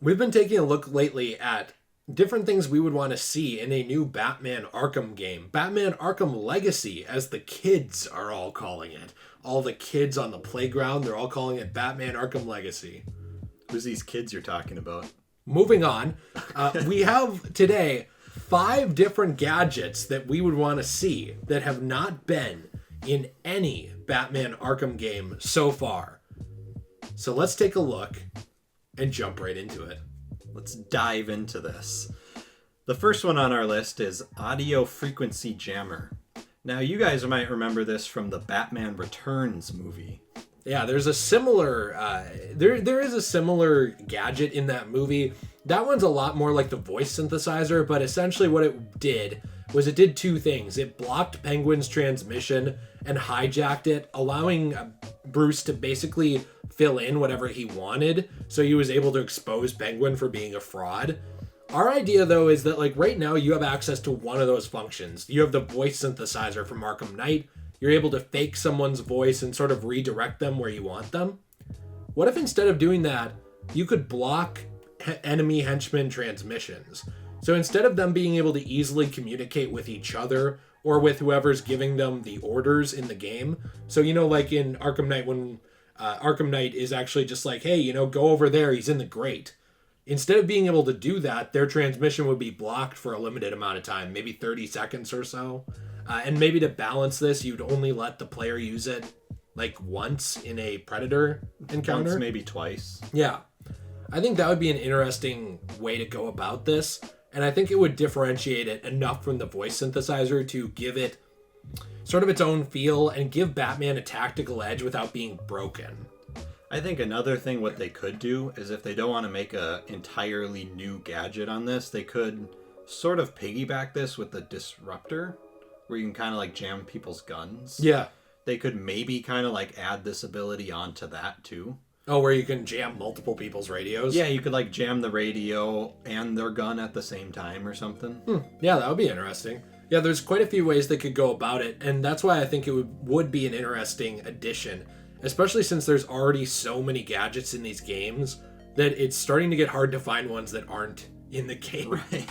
We've been taking a look lately at different things we would want to see in a new Batman Arkham game. Batman Arkham Legacy, as the kids are all calling it. All the kids on the playground, they're all calling it Batman Arkham Legacy. Who's these kids you're talking about? Moving on, we have today 5 different gadgets that we would want to see that have not been in any Batman Arkham game so far. So let's take a look and jump right into it. Let's dive into this. The first one on our list is Audio Frequency Jammer. Now, you guys might remember this from the Batman Returns movie. Yeah, there's a similar, there is a similar gadget in that movie. That one's a lot more like the voice synthesizer, but essentially what it did was it did 2 things. It blocked Penguin's transmission and hijacked it, allowing Bruce to basically fill in whatever he wanted. So he was able to expose Penguin for being a fraud. Our idea, though, is that like right now you have access to one of those functions. You have the voice synthesizer from Arkham Knight. You're able to fake someone's voice and sort of redirect them where you want them. What if instead of doing that, you could block enemy henchmen transmissions? So instead of them being able to easily communicate with each other or with whoever's giving them the orders in the game. So, you know, like in Arkham Knight, when Arkham Knight is actually just like, hey, you know, go over there, he's in the grate. Instead of being able to do that, their transmission would be blocked for a limited amount of time, maybe 30 seconds or so. And maybe to balance this, you'd only let the player use it like once in a Predator encounter. Once, maybe twice. Yeah. I think that would be an interesting way to go about this. And I think it would differentiate it enough from the voice synthesizer to give it sort of its own feel and give Batman a tactical edge without being broken. I think another thing what they could do is if they don't want to make a entirely new gadget on this, they could sort of piggyback this with the disruptor, where you can kind of like jam people's guns. Yeah. They could maybe kind of like add this ability onto that too. Oh, where you can jam multiple people's radios? Yeah, you could like jam the radio and their gun at the same time or something. Yeah, that would be interesting. Yeah, there's quite a few ways they could go about it, and that's why I think it would be an interesting addition, especially since there's already so many gadgets in these games that it's starting to get hard to find ones that aren't in the game. Right.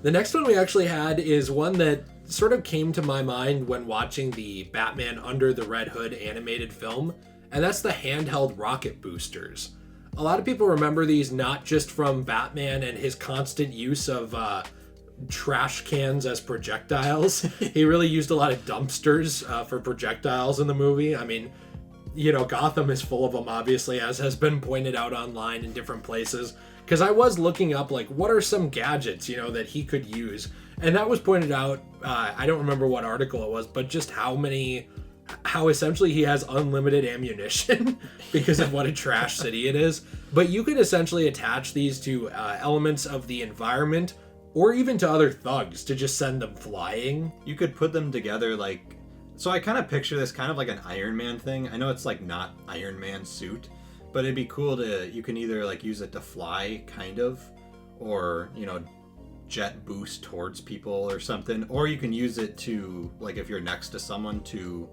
The next one we actually had is one that sort of came to my mind when watching the Batman Under the Red Hood animated film, and that's the handheld rocket boosters. A lot of people remember these not just from Batman and his constant use of trash cans as projectiles. He really used a lot of dumpsters for projectiles in the movie. I mean, you know, Gotham is full of them, obviously, as has been pointed out online in different places. Because I was looking up, like, what are some gadgets, you know, that he could use? And that was pointed out, I don't remember what article it was, but just how essentially he has unlimited ammunition because of what a trash city it is. But you could essentially attach these to elements of the environment or even to other thugs to just send them flying. You could put them together like... So I kind of picture this kind of like an Iron Man thing. I know it's like not Iron Man suit, but it'd be cool to... You can either like use it to fly, kind of, or, you know, jet boost towards people or something. Or you can use it to, like if you're next to someone, to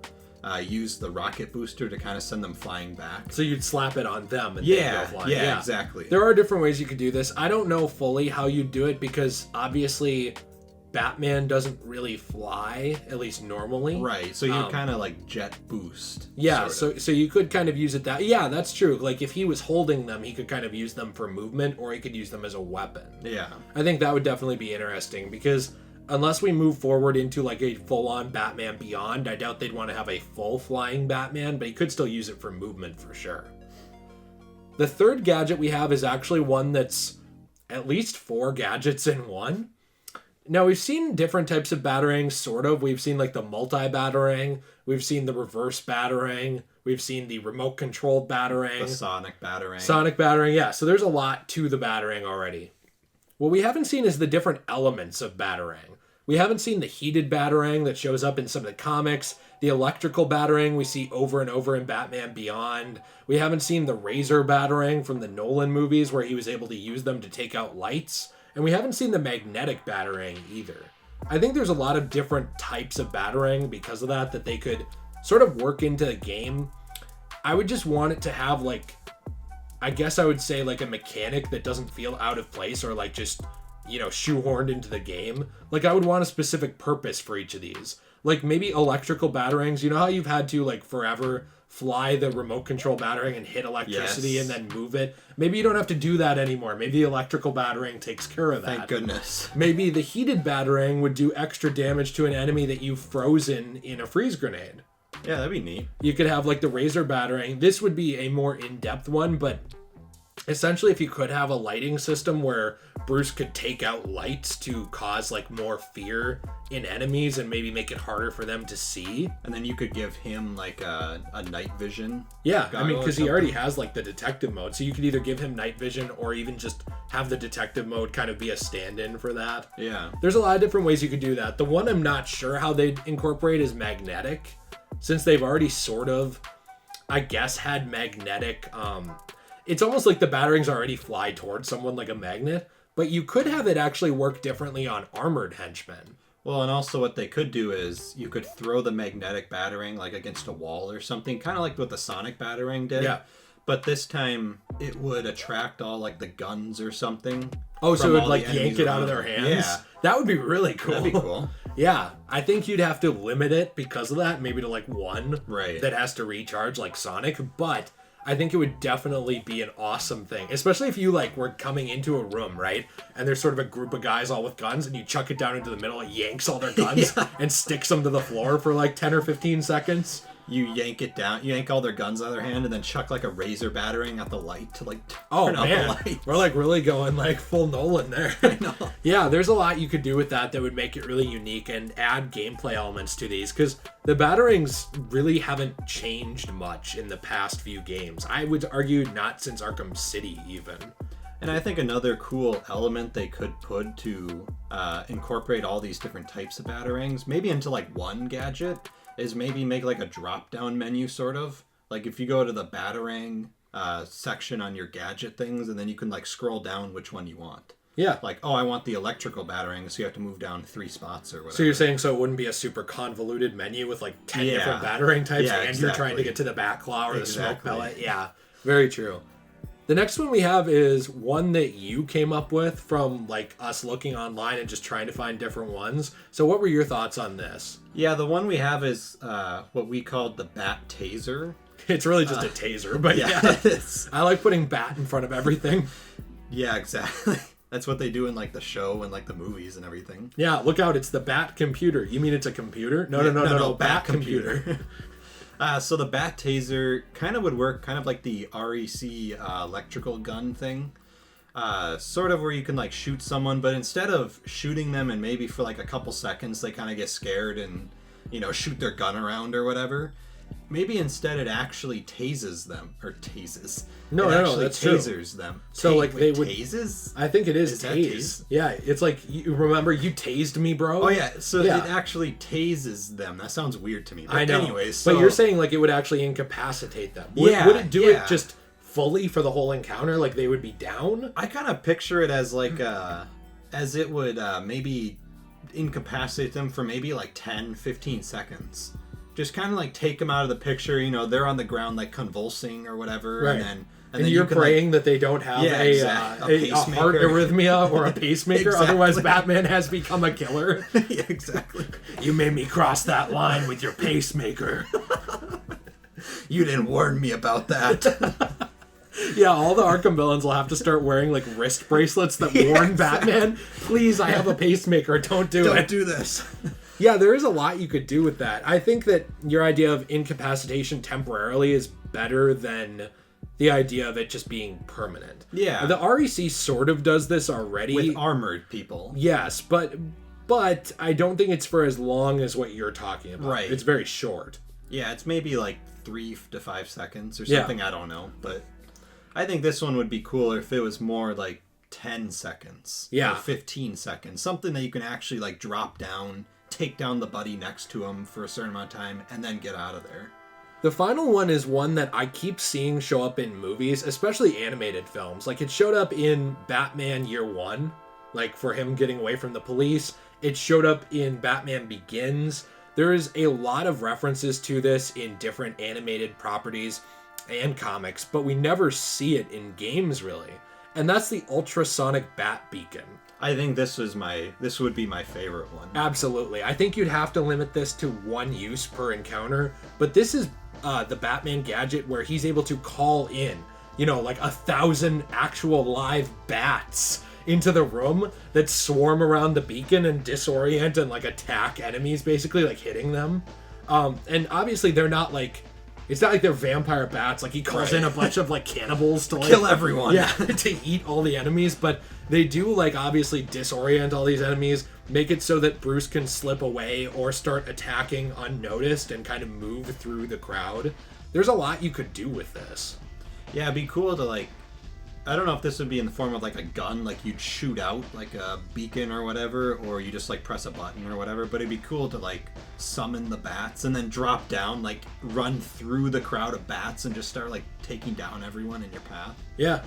use the rocket booster to kind of send them flying back. So you'd slap it on them and then go flying. Yeah, exactly. There are different ways you could do this. I don't know fully how you do it because obviously Batman doesn't really fly, at least normally. Right, so you kind of like jet boost. Yeah, sort of. so you could kind of use it that... Yeah, that's true. Like if he was holding them, he could kind of use them for movement or he could use them as a weapon. Yeah. I think that would definitely be interesting because unless we move forward into like a full-on Batman Beyond, I doubt they'd want to have a full flying Batman, but he could still use it for movement for sure. The third gadget we have is actually one that's at least 4 gadgets in one. Now, we've seen different types of Batarangs, sort of. We've seen like the multi-Batarang, we've seen the reverse Batarang, we've seen the remote-controlled Batarang. The Sonic Batarangs. Sonic Batarangs, yeah. So there's a lot to the Batarang already. What we haven't seen is the different elements of Batarang. We haven't seen the heated Batarang that shows up in some of the comics, the electrical Batarang we see over and over in Batman Beyond. We haven't seen the Razor Batarang from the Nolan movies where he was able to use them to take out lights. And we haven't seen the magnetic Batarang either. I think there's a lot of different types of Batarang because of that they could sort of work into the game. I would just want it to have like I guess I would say like a mechanic that doesn't feel out of place or like just, shoehorned into the game. Like I would want a specific purpose for each of these. Like maybe electrical batarangs. You know how you've had to like forever fly the remote control batarang and hit electricity and then move it? Maybe you don't have to do that anymore. Maybe the electrical batarang takes care of that. Thank goodness. Maybe the heated batarang would do extra damage to an enemy that you've frozen in a freeze grenade. Yeah, that'd be neat. You could have like the razor batarang. This would be a more in-depth one, but essentially if you could have a lighting system where Bruce could take out lights to cause like more fear in enemies and maybe make it harder for them to see. And then you could give him like a night vision. Yeah, I mean, because he already has like the detective mode. So you could either give him night vision or even just have the detective mode kind of be a stand-in for that. Yeah. There's a lot of different ways you could do that. The one I'm not sure how they'd incorporate is magnetic. Since they've already sort of, I guess, had magnetic... it's almost like the batarangs already fly towards someone like a magnet, but you could have it actually work differently on armored henchmen. Well, and also what they could do is you could throw the magnetic batarang like against a wall or something, kind of like what the Sonic Batarang did. Yeah. But this time it would attract all like the guns or something. Oh, so it would like yank it out of their hands? Yeah. That would be really cool. That'd be cool. Yeah, I think you'd have to limit it because of that, maybe to like one right. that has to recharge like Sonic, but I think it would definitely be an awesome thing, especially if you like were coming into a room, right? And there's sort of a group of guys all with guns and you chuck it down into the middle, it yanks all their guns and sticks them to the floor for like 10 or 15 seconds. You yank it down, you yank all their guns out of their hand and then chuck like a razor batarang at the light to like turn out the light. We're like really going like full Nolan there. I know. Yeah, there's a lot you could do with that would make it really unique and add gameplay elements to these, because the batarangs really haven't changed much in the past few games. I would argue not since Arkham City even. And I think another cool element they could put to incorporate all these different types of batarangs, maybe into like one gadget, is maybe make like a drop-down menu sort of. Like if you go to the batarang section on your gadget things, and then you can like scroll down which one you want. Yeah. Like, oh, I want the electrical batarang, so you have to move down 3 spots or whatever. So you're saying so it wouldn't be a super convoluted menu with like 10 different batarang types, and you're trying to get to the Batclaw or the smoke pellet? Yeah, very true. The next one we have is one that you came up with from like us looking online and just trying to find different ones. So what were your thoughts on this? Yeah, the one we have is what we called the Bat Taser. It's really just a taser, but yeah. It is. I like putting bat in front of everything. Yeah, exactly. That's what they do in like the show and like the movies and everything. Yeah, look out, it's the Bat computer. You mean it's a computer? No, Bat computer. So the Bat Taser kind of would work kind of like the REC electrical gun thing. Sort of where you can like shoot someone, but instead of shooting them and maybe for like a couple seconds they kind of get scared and, shoot their gun around or whatever. Maybe instead it actually tases them. Or tases. No, that's tasers true. them. So like they would... Tases? I think it is tase. Yeah, it's like, you remember you tased me, bro? Oh yeah, so it actually tases them. That sounds weird to me. But I know. Anyways, so... But you're saying like it would actually incapacitate them. Would it do it just fully for the whole encounter? Like they would be down? I kind of picture it as like, as it would maybe incapacitate them for maybe like 10, 15 seconds. Just kind of like take them out of the picture, they're on the ground like convulsing or whatever, right. and then you're praying that they don't have a heart arrhythmia or a pacemaker, Exactly. Otherwise Batman has become a killer. Yeah, exactly. You made me cross that line with your pacemaker. You didn't warn me about that. Yeah, all the Arkham villains will have to start wearing like wrist bracelets that warn Batman, please, I have a pacemaker, don't do it. Don't do this. Yeah, there is a lot you could do with that. I think that your idea of incapacitation temporarily is better than the idea of it just being permanent. Yeah. The REC sort of does this already. With armored people. Yes, but I don't think it's for as long as what you're talking about. Right. It's very short. Yeah, it's maybe like 3 to 5 seconds or something, I don't know. But I think this one would be cooler if it was more like 10 seconds. Yeah. Or 15 seconds. Something that you can actually like drop down, take down the buddy next to him for a certain amount of time, and then get out of there. The final one is one that I keep seeing show up in movies, especially animated films. Like it showed up in Batman Year One, like for him getting away from the police. It showed up in Batman Begins. There is a lot of references to this in different animated properties. and comics, but we never see it in games really. And that's the Ultrasonic Bat Beacon. I think this would be my favorite one. Absolutely. I think you'd have to limit this to one use per encounter, but this is the Batman gadget where he's able to call in, like 1,000 actual live bats into the room that swarm around the beacon and disorient and like attack enemies, basically like hitting them. And obviously they're not like, it's not like they're vampire bats. Like he calls in a bunch of like cannibals to like kill everyone. Yeah, to eat all the enemies. But they do like obviously disorient all these enemies, make it so that Bruce can slip away or start attacking unnoticed and kind of move through the crowd. There's a lot you could do with this. Yeah, it'd be cool to like, I don't know if this would be in the form of like a gun, like you'd shoot out like a beacon or whatever, or you just like press a button or whatever, but it'd be cool to like summon the bats and then drop down, like run through the crowd of bats and just start like taking down everyone in your path. Yeah,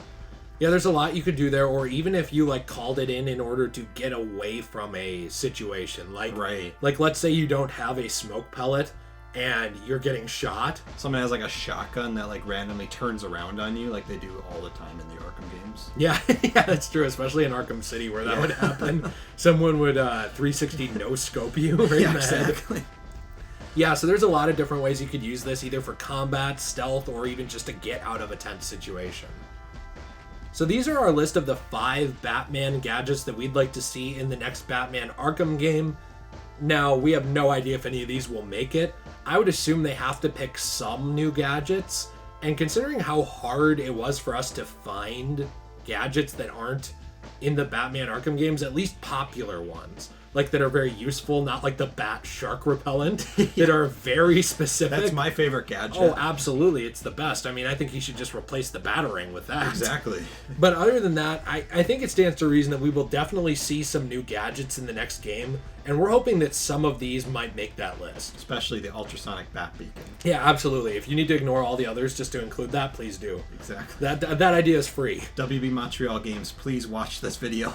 there's a lot you could do there, or even if you like called it in order to get away from a situation, like like let's say you don't have a smoke pellet and you're getting shot. Someone has like a shotgun that like randomly turns around on you, like they do all the time in the Arkham games. Yeah, that's true, especially in Arkham City where that would happen. Someone would 360 no scope you right in the head. Yeah, so there's a lot of different ways you could use this, either for combat, stealth, or even just to get out of a tense situation. So these are our list of the 5 Batman gadgets that we'd like to see in the next Batman Arkham game. Now, we have no idea if any of these will make it. I would assume they have to pick some new gadgets, and considering how hard it was for us to find gadgets that aren't in the Batman Arkham games, at least popular ones, like that are very useful, not like the bat shark repellent, that are very specific. That's my favorite gadget. Oh, absolutely. It's the best. I mean, I think you should just replace the Batarang with that. Exactly. But other than that, I think it stands to reason that we will definitely see some new gadgets in the next game, and we're hoping that some of these might make that list. Especially the Ultrasonic Bat Beacon. Yeah, absolutely. If you need to ignore all the others just to include that, please do. Exactly. That idea is free. WB Montreal Games, please watch this video.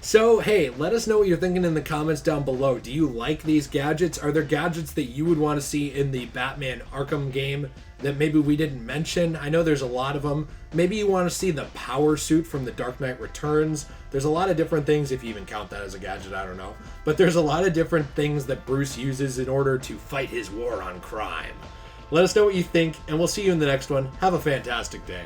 So, hey, let us know what you're thinking in the comments down below. Do you like these gadgets? Are there gadgets that you would want to see in the Batman Arkham game that maybe we didn't mention? I know there's a lot of them. Maybe you want to see the power suit from The Dark Knight Returns. There's a lot of different things, if you even count that as a gadget, I don't know. But there's a lot of different things that Bruce uses in order to fight his war on crime. Let us know what you think, and we'll see you in the next one. Have a fantastic day.